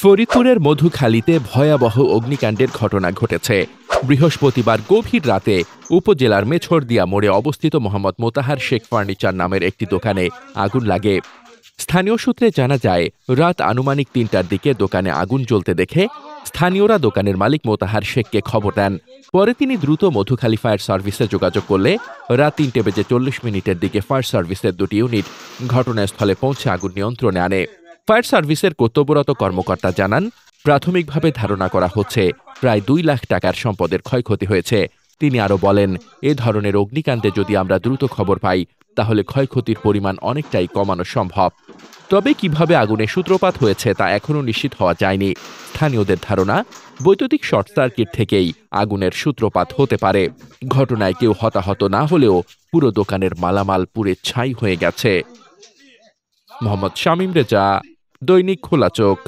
ফরিদপুরের মধুখালীতে ভয়াবহ অগ্নিকাণ্ডের ঘটনা ঘটেছে। বৃহস্পতিবার গভীর রাতে উপজেলার মেছরদিয়া মোড়ে অবস্থিত মোহাম্মদ মোতাহার শেখ ফার্নিচার নামের একটি দোকানে আগুন লাগে। স্থানীয় সূত্রে জানা যায়, রাত আনুমানিক ৩টার দিকে দোকানে আগুন জ্বলতে দেখে স্থানীয়রা দোকানের মালিক মোতাহার শেখকে খবর দেন। পরে তিনি দ্রুত মধুখালী ফায়ার সার্ভিসে যোগাযোগ করলে রাত ৩:৪০ দিকে ফায়ার সার্ভিসের ২টি ইউনিট ঘটনাস্থলে পৌঁছে আগুন নিয়ন্ত্রণে আনে। ফায়ার সার্ভিসের কর্তব্যরত কর্মকর্তা জানান, প্রাথমিকভাবে ধারণা করা হচ্ছে প্রায় ২ লাখ টাকার সম্পদের ক্ষয়ক্ষতি হয়েছে। তিনি আরও বলেন, এ ধরনের অগ্নিকাণ্ডে যদি আমরা দ্রুত খবর পাই তাহলে ক্ষয়ক্ষতির পরিমাণ অনেকটাই কমানো সম্ভব। তবে কিভাবে আগুনের সূত্রপাত হয়েছে তা এখনও নিশ্চিত হওয়া যায়নি। স্থানীয়দের ধারণা, বৈদ্যুতিক শর্ট সার্কিট থেকেই আগুনের সূত্রপাত হতে পারে। ঘটনায় কেউ হতাহত না হলেও পুরো দোকানের মালামাল পুড়ে ছাই হয়ে গেছে। মোহাম্মদ শামীম রেজা, দৈনিক খোলা চোখ।